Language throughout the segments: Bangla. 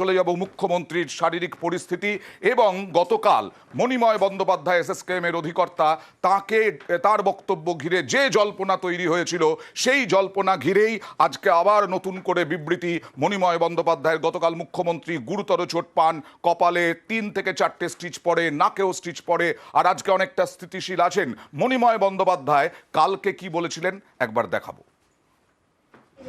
চলে যাব মুখ্যমন্ত্রীর শারীরিক পরিস্থিতি এবং গতকাল মণিময় বন্দ্যোপাধ্যায় এসএসকেএম এর অধিকর্তা তার বক্তব্য ঘিরে যে জল্পনা তৈরি হয়েছিল সেই জল্পনা ঘিরেই আজকে আবার নতুন করে বিবৃতি মণিময় বন্দ্যোপাধ্যায়ের। গতকাল মুখ্যমন্ত্রী গুরুতর চোট পান, কপালে 3 থেকে 4টে স্টিচ পড়ে, নাকেও স্টিচ পড়ে, আর আজকে অনেকটা স্থিতিশীল আছেন মণিময় বন্দ্যোপাধ্যায়। কালকে কি বলেছিলেন একবার দেখাবো।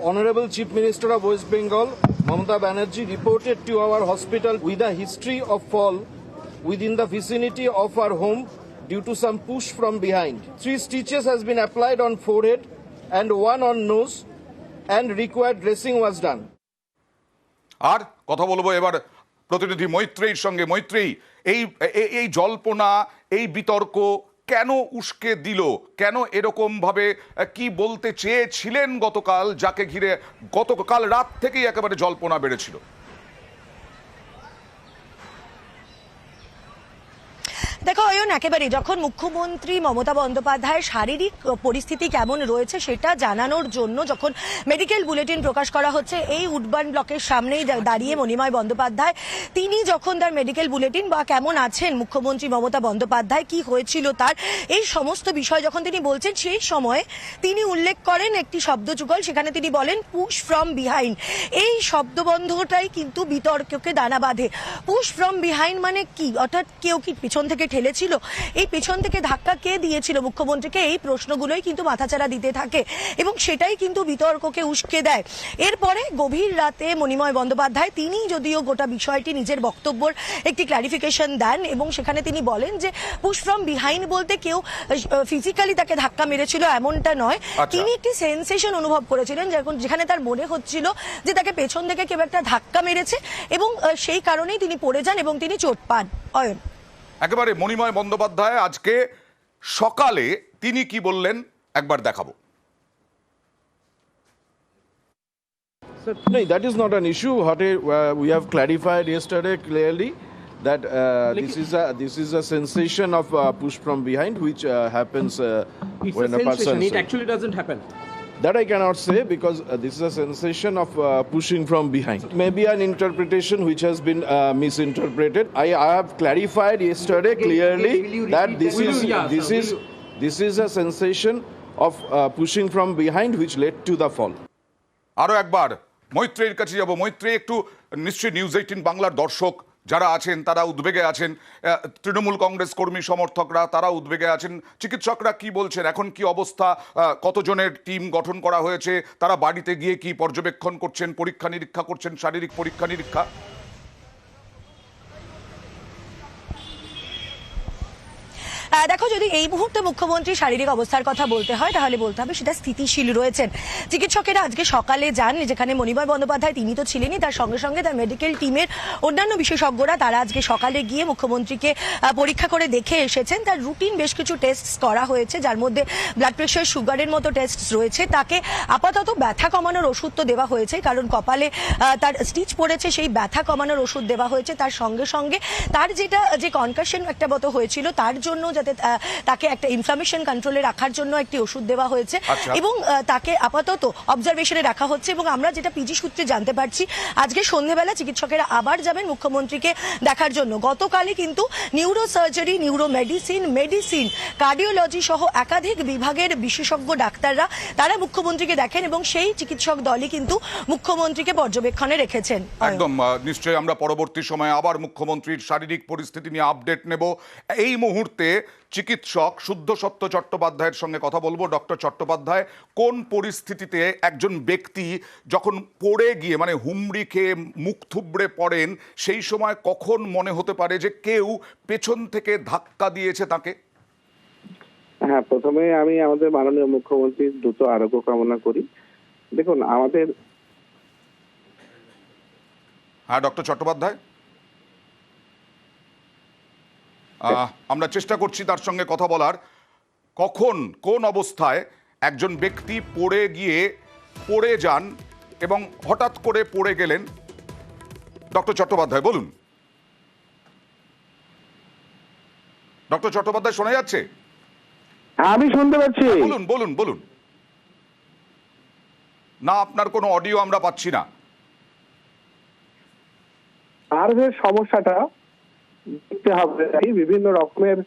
Honorable Chief Minister of West Bengal, Mamata Banerjee, reported to our hospital with a history of fall within the vicinity of our home due to some push from behind. 3 stitches has been applied on forehead and 1 on nose, and required dressing was done. আর কথা বলবো এবার প্রতিনিধি মৈত্রেয়ীর সঙ্গে। মৈত্রেয়ী, এই জল্পনা, এই বিতর্ক কেন উস্কে দিল? কেন এরকম ভাবে কি বলতে চেয়েছিলেন গতকাল, যাকে ঘিরে গতকাল রাত থেকেই একেবারে জল্পনা বেড়েছিল? দেখো অয়ন, একেবারে যখন মুখ্যমন্ত্রী মমতা বন্দ্যোপাধ্যায়ের শারীরিক পরিস্থিতি কেমন রয়েছে সেটা জানানোর জন্য যখন মেডিকেল বুলেটিন প্রকাশ করা হচ্ছে, এই উডবার্ন ব্লকের সামনেই দাঁড়িয়ে মণিময় বন্দ্যোপাধ্যায় তিনি যখন তার মেডিকেল বুলেটিন বা কেমন আছেন মুখ্যমন্ত্রী মমতা বন্দ্যোপাধ্যায়, কি হয়েছিল তার, এই সমস্ত বিষয় যখন তিনি বলছেন, সেই সময় তিনি উল্লেখ করেন একটি শব্দযুগল। সেখানে তিনি বলেন পুশ ফ্রম বিহাইন্ড। এই শব্দবন্ধটাই কিন্তু বিতর্ককে দানা বাঁধে। পুশ ফ্রম বিহাইন্ড মানে কি? অর্থাৎ কেউ কি পিছন থেকে ঠেলেছিল? এই পেছন থেকে ধাক্কা কে দিয়েছিল মুখ্যমন্ত্রীকে? এই প্রশ্নগুলোই কিন্তু মাথাচাড়া দিতে থাকে এবং সেটাই কিন্তু বিতর্ককে উস্কে দেয়। এরপরে গভীর রাতে মণিময় বন্দ্যোপাধ্যায় তিনি যদিও গোটা বিষয়টি নিজের বক্তব্যের একটি ক্লারিফিকেশন দেন এবং সেখানে তিনি বলেন যে পুশ ফ্রম বিহাইন্ড বলতে কেউ ফিজিক্যালি তাকে ধাক্কা মেরেছিল এমনটা নয়। তিনি একটি সেন্সেশন অনুভব করেছিলেন যেখানে তার মনে হচ্ছিল যে তাকে পেছন থেকে কেউ একটা ধাক্কা মেরেছে এবং সেই কারণেই তিনি পড়ে যান এবং তিনি চোট পান। অয়ন, একেবারে মণিময় বন্দ্যোপাধ্যায় আজকে সকালে তিনি কি বললেন একবার দেখাবো। No, that is not an issue. We have clarified yesterday clearly that this is a sensation of push from behind, which happens when a person. It actually doesn't happen. That I cannot say because this is a sensation of pushing from behind. Maybe an interpretation which has been misinterpreted. I have clarified yesterday clearly that this is a sensation of pushing from behind which led to the fall. আরো একবার মৈত্রেয়ীর কাছে যাব। মৈত্রেয়ী, একটু নিশ্চয়ই নিউজ 18 বাংলার দর্শক যারা আছেন তারা উদ্বেগে আছেন, তৃণমূল কংগ্রেস কর্মী সমর্থকরা তারা উদ্বেগে আছেন, চিকিৎসকরা কি বলছেন, এখন কি অবস্থা, কতজনের টিম গঠন করা হয়েছে, তারা বাড়িতে গিয়ে কি পর্যবেক্ষণ করছেন, পরীক্ষা নিরীক্ষা করছেন, শারীরিক পরীক্ষা নিরীক্ষা? দেখো, যদি এই মুহূর্তে মুখ্যমন্ত্রী শারীরিক অবস্থার কথা বলতে হয় তাহলে বলতে হবে সেটা স্থিতিশীল রয়েছেন। চিকিৎসকেরা আজকে সকালে যান, যেখানে মণিময় বন্দ্যোপাধ্যায় তিনি তো ছিলেনই, তার সঙ্গে সঙ্গে তার মেডিকেল টিমের অন্যান্য বিশেষজ্ঞরা তারা আজকে সকালে গিয়ে মুখ্যমন্ত্রীকে পরীক্ষা করে দেখে এসেছেন। তার রুটিন বেশ কিছু টেস্ট করা হয়েছে, যার মধ্যে ব্লাড প্রেশার, সুগারের মতো টেস্ট রয়েছে। তাকে আপাতত ব্যথা কমানোর ওষুধ তো দেওয়া হয়েছে, কারণ কপালে তার স্টিচ পড়েছে, সেই ব্যথা কমানোর ওষুধ দেওয়া হয়েছে। তার সঙ্গে সঙ্গে তার যে কনকাশন একটা মতো হয়েছিল তার জন্য যাতে তাকে একটা ইনফ্লামেশন কন্ট্রোলে রাখার জন্য একটি ওষুধ দেওয়া হয়েছে এবং তাকে আপাতত অবজারভেশনে রাখা হচ্ছে। এবং আমরা যেটা পিজি সূত্রে জানতে পারছি, আজকে সন্ধ্যেবেলা চিকিৎসকেরা আবার যাবেন মুখ্যমন্ত্রীকে দেখার জন্য। গতকালই কিন্তু neuro surgery, neuro medicine, cardiology সহ একাধিক বিভাগের বিশেষজ্ঞ ডাক্তাররা তারা মুখ্যমন্ত্রীকে দেখেন এবং সেই চিকিৎসক দলই কিন্তু মুখ্যমন্ত্রীকে পর্যবেক্ষণে রেখেছেন। একদম, নিশ্চয়ই আমরা পরবর্তী সময়ে আবার মুখ্যমন্ত্রীর শারীরিক পরিস্থিতি নিয়ে আপডেট নেব। এই মুহূর্তে চিকিৎসক শুদ্ধ সত্য চট্টোপাধ্যায়ের সঙ্গে কথা বলবো। ডক্টর চট্টোপাধ্যায়, কোন পরিস্থিতিতে একজন ব্যক্তি যখন পড়ে গিয়ে মানে হুমড়ি খেয়ে মুখ থুবড়ে পড়েন, সেই সময় কখন মনে হতে পারে যে কেউ পেছন থেকে ধাক্কা দিয়েছে তাকে? হ্যাঁ, প্রথমে আমি আমাদের মাননীয় মুখ্যমন্ত্রীর দ্রুত আরোগ্য কামনা করি। দেখুন আমাদের। হ্যাঁ ডক্টর চট্টোপাধ্যায়, আমরা চেষ্টা করছি তার সঙ্গে কথা বলার। কখন, কোন অবস্থায় একজন ব্যক্তি পড়ে যান এবং হঠাৎ করে পড়ে গেলেন? ডক্টর চট্টোপাধ্যায় বলুন। ডক্টর চট্টোপাধ্যায় শোনা যাচ্ছে? আমি শুনতে পাচ্ছি। বলুন বলুন বলুন। না, আপনার কোনো অডিও আমরা পাচ্ছি না। নার্ভের সমস্যাটা দেখতে হবে। এই বিভিন্ন রকমের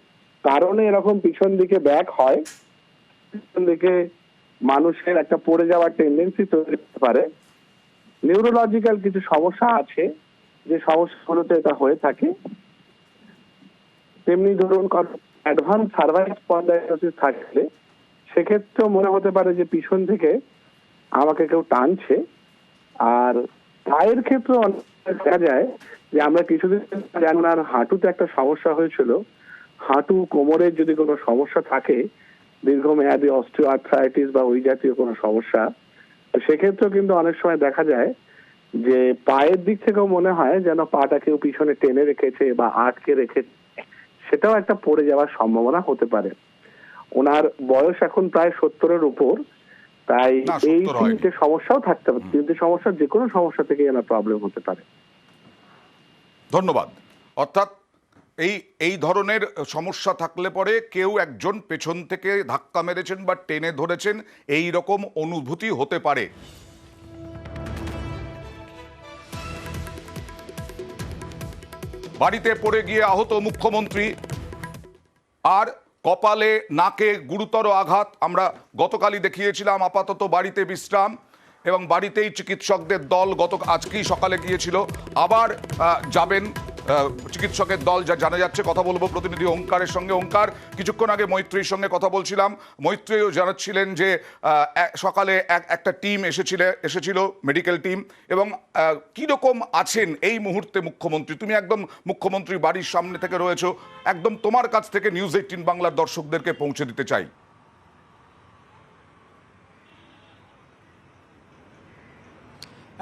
কারণে এরকম পিছন দিকে ব্যাক হয়, পিছন দিকে মানুষের একটা পড়ে যাওয়ার টেন্ডেন্সি তৈরি হতে পারে। নিউরোলজিক্যাল কিছু সমস্যা আছে যে সমস্যাগুলোতে এটা হয়ে থাকে। তেমনি ধরুন অ্যাডভান্স সার্ভাইকাল স্পন্ডাইলোসিস থাকলে সেক্ষেত্রেও মনে হতে পারে যে পিছন থেকে আমাকে কেউ টানছে। আর পায়ের ক্ষেত্রে অনেক দেখা যায় যে আমরা কিছুদিন যেমন আর হাঁটুতে একটা সমস্যা হয়েছিল, হাঁটু কোমরের যদি কোনো সমস্যা থাকে, দীর্ঘমেয়াদী অস্টিওআর্থ্রাইটিস বা ওই জাতীয় কোনো সমস্যা, তো সেক্ষেত্রেও কিন্তু অনেক সময় দেখা যায় যে পায়ের দিক থেকেও মনে হয় যেন পাটা কেউ পিছনে টেনে রেখেছে বা আটকে রেখেছে, সেটাও একটা পড়ে যাওয়ার সম্ভাবনা হতে পারে। ওনার বয়স এখন প্রায় 70-এর উপর, তাই না, এই 70 হয়নি। তিনটে সমস্যাও থাকতে পারে। তিনটে সমস্যা যে কোনো সমস্যা থেকে এনার প্রবলেম হতে পারে। ধন্যবাদ। অর্থাৎ এই ধরনের সমস্যা থাকলে পরে কেউ একজন পেছন থেকে ধাক্কা মেরেছেন বা টেনে ধরেছেন, এই রকম অনুভূতি হতে পারে। বাড়িতে পড়ে গিয়ে আহত মুখ্যমন্ত্রী, আর কপালে নাকে গুরুতর আঘাত। আমরা গতকালই দেখিয়েছিলাম, আপাতত বাড়িতে বিশ্রাম, এবং বাড়িতেই চিকিৎসকদের দল আজকেই সকালে গিয়েছিল, আবার যাবেন চিকিৎসকের দল, যা জানা যাচ্ছে। কথা বলবো প্রতিনিধি ওঙ্কারের সঙ্গে। ওঙ্কার, কিছুক্ষণ আগে মৈত্রীর সঙ্গে কথা বলছিলাম, মৈত্রীও জানাচ্ছিলেন যে সকালে একটা টিম এসেছিল মেডিকেল টিম, এবং কীরকম আছেন এই মুহূর্তে মুখ্যমন্ত্রী? তুমি একদম মুখ্যমন্ত্রী বাড়ির সামনে থেকে রয়েছো, একদম তোমার কাছ থেকে নিউজ 18 বাংলার দর্শকদেরকে পৌঁছে দিতে চাই।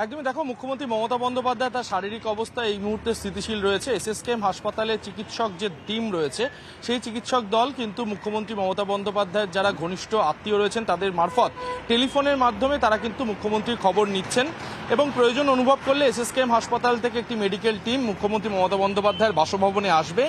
একদমই, দেখো, মুখ্যমন্ত্রী মমতা বন্দ্যোপাধ্যায় তার শারীরিক অবস্থা এই মুহূর্তে স্থিতিশীল রয়েছে। এসএসকেএম হাসপাতালে চিকিৎসক যে টিম রয়েছে, সেই চিকিৎসক দল কিন্তু মুখ্যমন্ত্রী মমতা বন্দ্যোপাধ্যায়ের যারা ঘনিষ্ঠ আত্মীয় রয়েছেন তাদের মারফত টেলিফোনের মাধ্যমে তারা কিন্তু মুখ্যমন্ত্রীর খবর নিচ্ছেন, এবং প্রয়োজন অনুভব করলে এসএসকেএম হাসপাতাল থেকে একটি মেডিকেল টিম মুখ্যমন্ত্রী মমতা বন্দ্যোপাধ্যায়ের বাসভবনে আসবে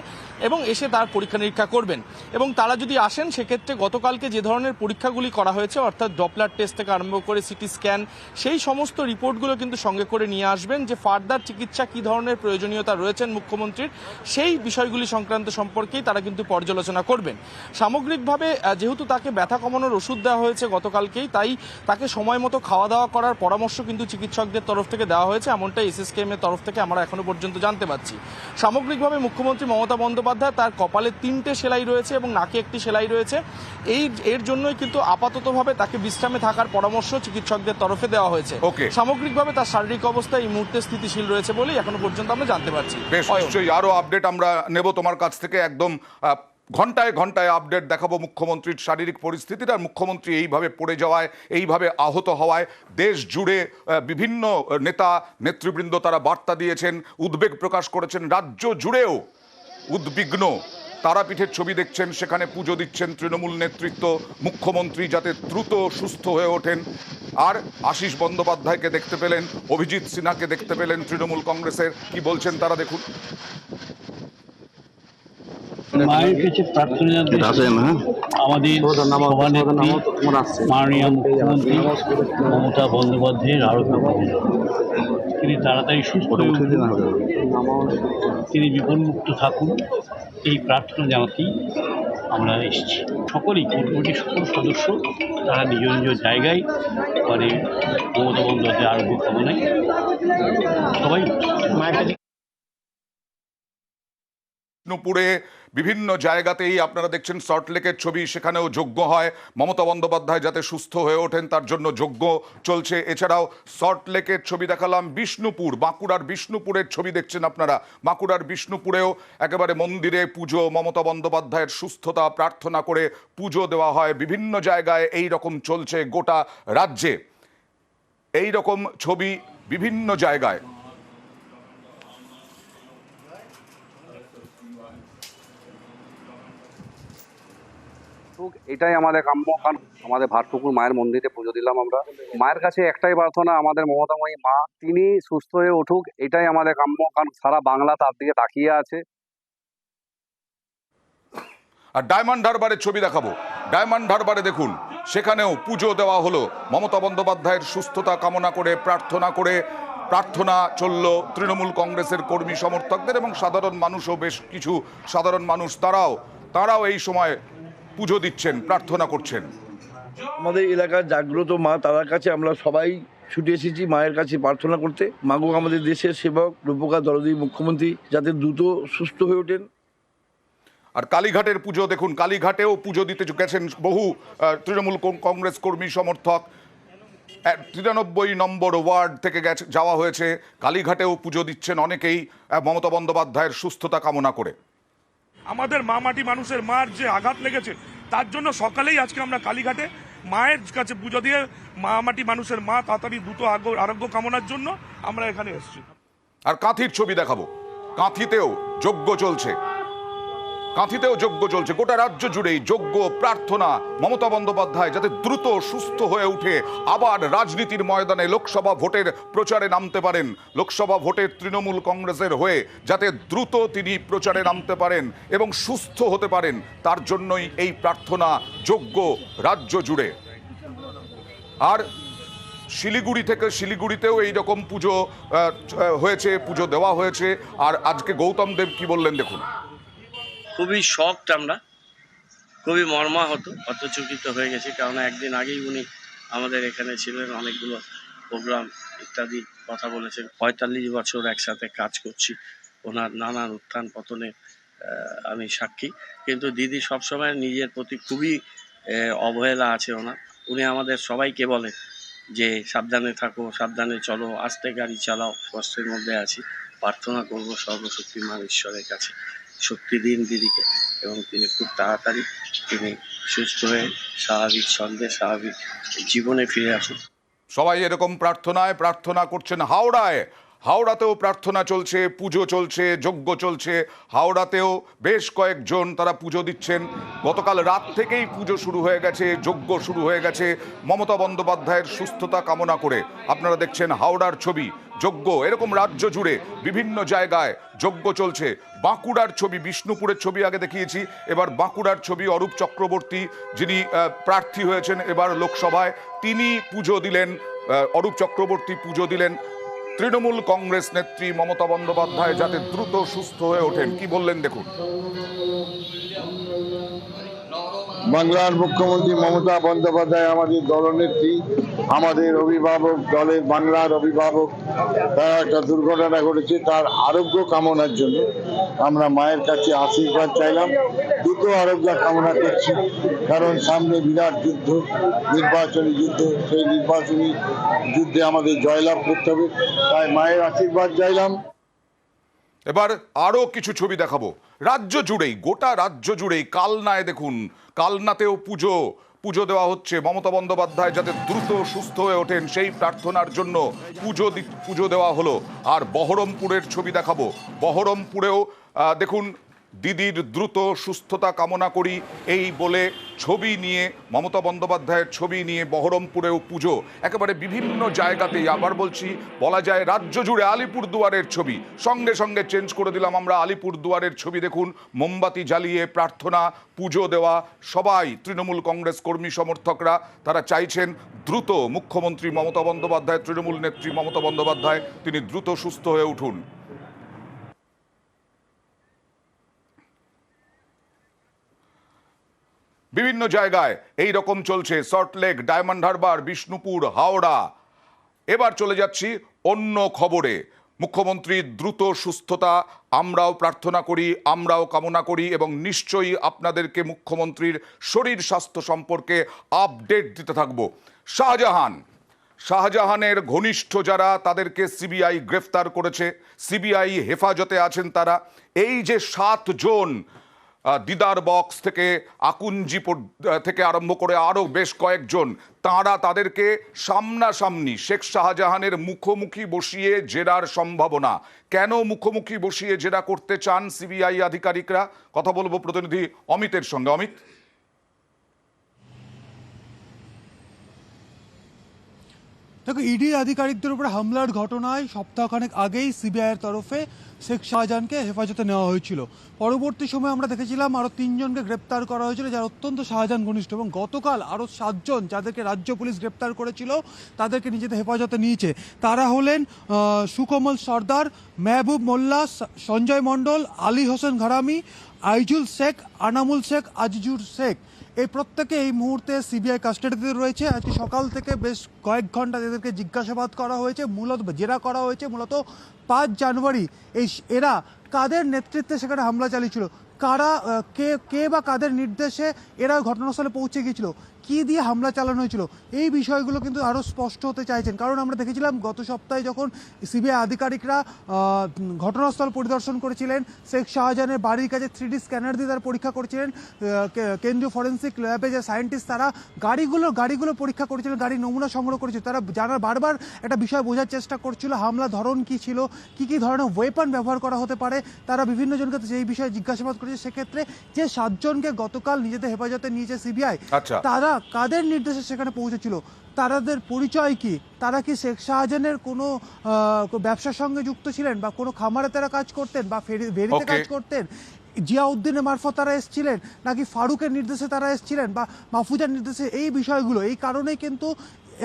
এবং এসে তার পরীক্ষা নিরীক্ষা করবেন। এবং তারা যদি আসেন, সেক্ষেত্রে গতকালকে যে ধরনের পরীক্ষাগুলি করা হয়েছে, অর্থাৎ ডপলার টেস্ট থেকে আরম্ভ করে সিটি স্ক্যান, সেই সমস্ত রিপোর্টগুলো কিন্তু সঙ্গে করে নিয়ে আসবেন, যে ফার্দার চিকিৎসা কি ধরনের প্রয়োজনীয়তা রয়েছেন মুখ্যমন্ত্রীর, সেই বিষয়গুলি সংক্রান্ত সম্পর্কেই তারা কিন্তু পর্যালোচনা করবেন। সামগ্রিকভাবে যেহেতু তাকে ব্যথা কমানোর ওষুধ দেওয়া হয়েছে গতকালকেই, তাই তাকে সময় মতো খাওয়া দাওয়া করার পরামর্শ কিন্তু চিকিৎসকদের তরফ থেকে দেওয়া হয়েছে, এমনটাই এসএসকেএম এর তরফ থেকে আমরা এখনো পর্যন্ত জানতে পারছি। সামগ্রিকভাবে মুখ্যমন্ত্রী মমতা বন্দ্যোপাধ্যায়, তার কপালে 3টে সেলাই রয়েছে এবং নাকে একটি সেলাই রয়েছে। এর জন্যই কিন্তু আপাততভাবে তাকে বিশ্রামে থাকার পরামর্শ চিকিৎসকদের তরফে দেওয়া হয়েছে। সামগ্রিকভাবে তার শারীরিক অবস্থা এই মুহূর্তে স্থিতিশীল রয়েছে বলেই এখনো পর্যন্ত আমরা জানতে পারছি। বেশ, নিশ্চয়ই আরো আপডেট আমরা নেব তোমার কাছ থেকে। একদম ঘন্টায় ঘন্টায় আপডেট দেখাবো মুখ্যমন্ত্রীর শারীরিক পরিস্থিতির। আর মুখ্যমন্ত্রী এইভাবে পড়ে যাওয়ায়, এইভাবে আহত হওয়ায় দেশ জুড়ে বিভিন্ন নেতা নেতৃবৃন্দ তারা বার্তা দিয়েছেন, উদ্বেগ প্রকাশ করেছেন। রাজ্য জুড়েও উদ্বিগ্ন। তারাপীঠের ছবি দেখছেন, সেখানে পুজো দিচ্ছেন তৃণমূল নেতৃত্ব, মুখ্যমন্ত্রী যাতে দ্রুত সুস্থ হয়ে ওঠেন। আর আশিস বন্দ্যোপাধ্যায়কে দেখতে পেলেন, অভিজিৎ সিনহাকে দেখতে পেলেন তৃণমূল কংগ্রেসের, কি বলছেন তারা দেখুন। মায়ের কাছে প্রার্থনা জানাতে আমাদের সভানেত্রী মাননীয় মুখ্যমন্ত্রী মমতা বন্দ্যোপাধ্যায়ের আরোগ্য কামনা। তিনি তাড়াতাড়ি সুস্থ হয়ে উঠুন, তিনি বিপদমুক্ত থাকুন, এই প্রার্থনা জানাতেই আমরা এসেছি। সকলেই, কমিটির সকল সদস্য তারা নিজ নিজ জায়গায় মানে মমতা বন্দ্যোপাধ্যায়ের আরোগ্য কামনায় সবাই মায়ের কাছে। বিষ্ণুপুরে বিভিন্ন জায়গাতেই আপনারা দেখছেন সল্টলেকের ছবি, সেখানেও যজ্ঞ হয়। মমতা বন্দ্যোপাধ্যায় যাতে সুস্থ হয়ে ওঠেন তার জন্য যজ্ঞ চলছে। এছাড়াও সল্টলেকের ছবি দেখালাম, বিষ্ণুপুর, বাঁকুড়ার বিষ্ণুপুরের ছবি দেখছেন আপনারা। বাঁকুড়ার বিষ্ণুপুরেও একেবারে মন্দিরে পুজো, মমতা বন্দ্যোপাধ্যায়ের সুস্থতা প্রার্থনা করে পুজো দেওয়া হয়। বিভিন্ন জায়গায় এই রকম চলছে, গোটা রাজ্যে এই রকম ছবি বিভিন্ন জায়গায়। এটাই আমাদের কাম্য, কারণ আমাদের ভাটপুকুর মায়ের মন্দিরে পুজো দিলাম আমরা। মায়ের কাছে একটাই প্রার্থনা, আমাদের মমতাময়ী মা তিনি সুস্থ হয়ে উঠুক, এটাই আমাদের কাম্য, কারণ সারা বাংলা তার দিকে তাকিয়ে আছে। আর ডায়মন্ড হারবারের ছবি দেখাবো। ডায়মন্ড হারবারে দেখুন, সেখানেও পুজো দেওয়া হলো, মমতা বন্দ্যোপাধ্যায়ের সুস্থতা কামনা করে, প্রার্থনা করে প্রার্থনা চলল তৃণমূল কংগ্রেসের কর্মী সমর্থকদের, এবং সাধারণ মানুষও, বেশ কিছু সাধারণ মানুষ তারাও এই সময় পুজো দিচ্ছেন, প্রার্থনা করছেন। আমাদের এলাকার জাগ্রত মা তারার কাছে আমরা সবাই ছুটে এসেছি মায়ের কাছে প্রার্থনা করতে। মাগো আমাদের দেশের সেবক রূপকার দরদি মুখ্যমন্ত্রী যাতে দ্রুত সুস্থ হয়ে ওঠেন। আর কালীঘাটের পুজো দেখুন, কালীঘাটেও পুজো দিতে গেছেন বহু তৃণমূল কংগ্রেস কর্মী সমর্থক। 93 নম্বর ওয়ার্ড থেকে যাওয়া হয়েছে, কালীঘাটেও পুজো দিচ্ছেন অনেকেই মমতা বন্দ্যোপাধ্যায়ের সুস্থতা কামনা করে। আমাদের মা মাটি মানুষের মার যে আঘাত লেগেছে তার জন্য সকালেই আজকে আমরা কালীঘাটে মায়ের কাছে পুজো দিয়ে মা মাটি মানুষের মা তাড়াতাড়ি দ্রুত আরোগ্য কামনার জন্য আমরা এখানে এসেছি। আর কাঁথির ছবি দেখাবো, কাঁথিতেও যজ্ঞ চলছে, গোটা রাজ্য জুড়েই যজ্ঞ, প্রার্থনা। মমতা বন্দ্যোপাধ্যায় যাতে দ্রুত সুস্থ হয়ে উঠে আবার রাজনীতির ময়দানে লোকসভা ভোটের প্রচারে নামতে পারেন, লোকসভা ভোটের তৃণমূল কংগ্রেসের হয়ে যাতে দ্রুত তিনি প্রচারে নামতে পারেন এবং সুস্থ হতে পারেন, তার জন্যই এই প্রার্থনা যজ্ঞ রাজ্য জুড়ে। আর শিলিগুড়িতেও এইরকম পুজো হয়েছে, পুজো দেওয়া হয়েছে। আর আজকে গৌতম দেব কি বললেন দেখুন। খুবই শকড, আমরা খুবই মর্মাহত, হতচকিত হয়ে গেছি, কারণ একদিন আগেই উনি আমাদের এখানে ছিলেন, অনেকগুলো প্রোগ্রাম ইত্যাদি কথা বলেছেন। 45 বছর একসাথে কাজ করছি, ওনার নানান উত্থান পতনে আমি সাক্ষী, কিন্তু দিদি সবসময় নিজের প্রতি খুবই অবহেলা আছে ওনার। উনি আমাদের সবাইকে বলেন যে সাবধানে থাকো, সাবধানে চলো, আস্তে গাড়ি চালাও, কষ্টের মধ্যে আছি, প্রার্থনা করবো সর্বশক্তিমান ঈশ্বরের কাছে শক্তি দিন দিদিকে, এবং তিনি খুব তাড়াতাড়ি তিনি সুস্থ হয়ে স্বাভাবিক ছন্দে স্বাভাবিক জীবনে ফিরে আসুন। সবাই এরকম প্রার্থনা করছেন। হাওড়াতেও প্রার্থনা চলছে, পুজো চলছে, যজ্ঞ চলছে। হাওড়াতেও বেশ কয়েকজন তারা পুজো দিচ্ছেন। গতকাল রাত থেকেই পুজো শুরু হয়ে গেছে, যজ্ঞ শুরু হয়ে গেছে মমতা বন্দ্যোপাধ্যায়ের সুস্থতা কামনা করে। আপনারা দেখছেন হাওড়ার ছবি, যজ্ঞ। এরকম রাজ্য জুড়ে বিভিন্ন জায়গায় যজ্ঞ চলছে। বাঁকুড়ার ছবি, বিষ্ণুপুরের ছবি আগে দেখিয়েছি, এবার বাঁকুড়ার ছবি। অরূপ চক্রবর্তী, যিনি প্রার্থী হয়েছেন এবার লোকসভায়, তিনি পুজো দিলেন, অরূপ চক্রবর্তী পুজো দিলেন তৃণমূল কংগ্রেস নেত্রী মমতা বন্দ্যোপাধ্যায় যাতে দ্রুত সুস্থ হয়ে ওঠেন। কি বললেন দেখুন। বাংলার মুখ্যমন্ত্রী মমতা বন্দ্যোপাধ্যায় আমাদের দলনেত্রী, আমাদের অভিভাবক, দলের বাংলার অভিভাবক, তার একটা দুর্ঘটনা ঘটেছে, তার আরোগ্য কামনার জন্য আমরা মায়ের কাছে আশীর্বাদ চাইলাম। দ্রুত আরোগ্য কামনা করছি, কারণ সামনে বিরাট যুদ্ধ, নির্বাচনী যুদ্ধ, সেই নির্বাচনী যুদ্ধে আমাদের জয়লাভ করতে হবে, তাই মায়ের আশীর্বাদ চাইলাম। এবার আরো কিছু ছবি দেখাবো। রাজ্য জুড়েই, গোটা রাজ্য জুড়েই কালনায় দেখুন, কালনাতেও পুজো দেওয়া হচ্ছে। মমতা বন্দ্যোপাধ্যায় যাতে দ্রুত সুস্থ হয়ে ওঠেন সেই প্রার্থনার জন্য পুজো দেওয়া হলো। আর বহরমপুরের ছবি দেখাবো। বহরমপুরেও দেখুন, দিদির দ্রুত সুস্থতা কামনা করি এই বলে ছবি নিয়ে, মমতা বন্দ্যোপাধ্যায়ের ছবি নিয়ে বহরমপুরেও পুজো। একেবারে বিভিন্ন জায়গাতেই, আবার বলছি, বলা যায় রাজ্য জুড়ে। আলিপুরদুয়ারের ছবি সঙ্গে সঙ্গে চেঞ্জ করে দিলাম আমরা। আলিপুরদুয়ারের ছবি দেখুন, মোমবাতি জ্বালিয়ে প্রার্থনা, পুজো দেওয়া। সবাই তৃণমূল কংগ্রেস কর্মী সমর্থকরা তারা চাইছেন দ্রুত মুখ্যমন্ত্রী মমতা বন্দ্যোপাধ্যায়, তৃণমূল নেত্রী মমতা বন্দ্যোপাধ্যায় তিনি দ্রুত সুস্থ হয়ে উঠুন। বিভিন্ন জায়গায় এই রকম চলছে, সল্টলেক, ডায়মন্ড হারবার, বিষ্ণুপুর, হাওড়া। এবার চলে যাচ্ছি অন্য খবরে। মুখ্যমন্ত্রীর দ্রুত সুস্থতা আমরাও প্রার্থনা করি, আমরাও কামনা করি, এবং নিশ্চয়ই আপনাদেরকে মুখ্যমন্ত্রীর শরীর স্বাস্থ্য সম্পর্কে আপডেট দিতে থাকব। শাহজাহানের ঘনিষ্ঠ যারা, তাদেরকে সিবিআই গ্রেফতার করেছে, সিবিআই হেফাজতে আছেন তারা। এই যে 7 জন, দিদার বক্স থেকে আকুঞ্জি থেকে আরম্ভ করে আরও বেশ কয়েকজন, তাদেরকে সামনাসামনি শেখ শাহজাহানের মুখোমুখি বসিয়ে জেরার সম্ভাবনা। কেন মুখোমুখি বসিয়ে জেরা করতে চান সিবিআই আধিকারিকরা? কথা বলবো প্রতিনিধি অমিতের সঙ্গে। অমিত। দেখো, ইডি আধিকারিকদের উপরে হামলার ঘটনায় সপ্তাহখানেক আগেই সিবিআইয়ের তরফে শেখ শাহজাহানকে হেফাজতে নেওয়া হয়েছিল। পরবর্তী সময়ে আমরা দেখেছিলাম আরও 3 জনকে গ্রেপ্তার করা হয়েছিল, যারা অত্যন্ত শাহজাহান ঘনিষ্ঠ, এবং গতকাল আরও 7 জন যাদেরকে রাজ্য পুলিশ গ্রেপ্তার করেছিল তাদেরকে নিজেদের হেফাজতে নিয়েছে। তারা হলেন সুকমল সর্দার, মেহবুব মোল্লা, সঞ্জয় মণ্ডল, আলী হোসেন ঘরামি, আইজুল শেখ, আনামুল শেখ, আজিজুর শেখ। এই প্রত্যেকে এই মুহূর্তে সিবিআই কাস্টাডিতে রয়েছে। আজকে সকাল থেকে বেশ কয়েক ঘন্টা এদেরকে জিজ্ঞাসাবাদ করা হয়েছে, মূলত জেরা করা হয়েছে। মূলত 5 জানুয়ারি এরা কাদের নেতৃত্বে সেখানে হামলা চালিয়েছিল, কারা কে বা কাদের নির্দেশে এরা ঘটনাস্থলে পৌঁছে গিয়েছিল, কি দিয়ে হামলা চালানো হয়েছিল, এই বিষয়গুলো কিন্তু আরও স্পষ্ট হতে চাইছেন। কারণ আমরা দেখেছিলাম গত সপ্তাহে যখন সিবিআই আধিকারিকরা ঘটনাস্থল পরিদর্শন করেছিলেন, শেখ শাহজাহানের বাড়ির কাছে 3D স্ক্যানার দিয়ে তারা পরীক্ষা করেছিলেন। কেন্দ্রীয় ফরেন্সিক ল্যাবে যে সায়েন্টিস্ট তারা গাড়িগুলো পরীক্ষা করেছিলেন, গাড়ির নমুনা সংগ্রহ করেছিল। তারা যারা বারবার একটা বিষয় বোঝার চেষ্টা করছিল, হামলা ধরন কী ছিল, কী ধরনের ওয়েপন ব্যবহার করা হতে পারে। তারা বিভিন্ন জনকে সেই বিষয়ে জিজ্ঞাসাবাদ করেছে। সেক্ষেত্রে যে 7 জনকে গতকাল নিজেদের হেফাজতে নিয়েছে সিবিআই, তারা কাদের নির্দেশে সেখানে পৌঁছেছিল, তাদের পরিচয় কি, তারা কি শেখ শাহজাহানের কোনো ব্যবসার সঙ্গে যুক্ত ছিলেন, বা কোনো খামারে তারা কাজ করতেন, বা ভেরিতে কাজ করতেন, জিয়াউদ্দিনের মারফত তারা এসেছিলেন, নাকি ফারুকের নির্দেশে তারা এসেছিলেন, বা মাহফুজার নির্দেশে, এই বিষয়গুলো। এই কারণেই কিন্তু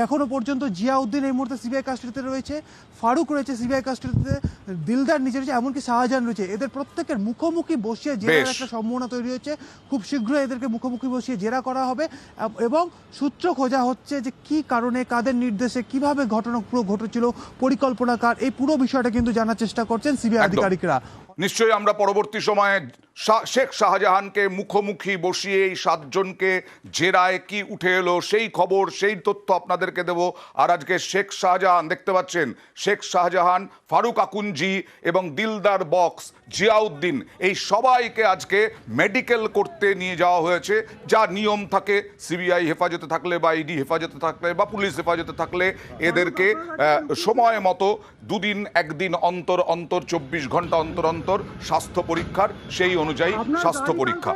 এখনো পর্যন্ত জিয়াউদ্দিন এই মুহূর্তে সিবিআই কাস্টাডিতে রয়েছে, ফারুক রয়েছে সিবিআই কাস্টাডিতে, দিলদার নিজে রয়েছে, এমনকি শাহজাহান রয়েছে। এদের প্রত্যেকের মুখোমুখি বসিয়ে জেরার একটা সম্ভাবনা তৈরি হয়েছে। খুব শীঘ্রই এদেরকে মুখোমুখি বসিয়ে জেরা করা হবে, এবং সূত্র খোঁজা হচ্ছে যে কি কারণে, কাদের নির্দেশে, কিভাবে ঘটনা পুরো ঘটেছিল, পরিকল্পনাকার, এই পুরো বিষয়টা কিন্তু জানার চেষ্টা করছেন সিবিআই আধিকারিকরা। নিশ্চয়ই আমরা পরবর্তী সময়ে শেখ শাহজাহানকে মুখোমুখি বসিয়ে এই 7 জনকে জেরায় কি উঠে এলো সেই খবর, সেই তথ্য আপনাদেরকে দেব। আর আজকে শেখ শাহজাহান দেখতে পাচ্ছেন, শেখ শাহজাহান, ফারুক আকুঞ্জি এবং দিলদার বক্স, জিয়াউদ্দিন, এই সবাইকে আজকে মেডিকেল করতে নিয়ে যাওয়া হয়েছে। যা নিয়ম থাকে, সিবিআই হেফাজতে থাকলে বা ইডি হেফাজতে থাকলে বা পুলিশ হেফাজতে থাকলে এদেরকে সময় মতো 2 দিন 1 দিন অন্তর 24 ঘন্টা অন্তর স্বাস্থ্য পরীক্ষার, সেই অনুযায়ী স্বাস্থ্য পরীক্ষা।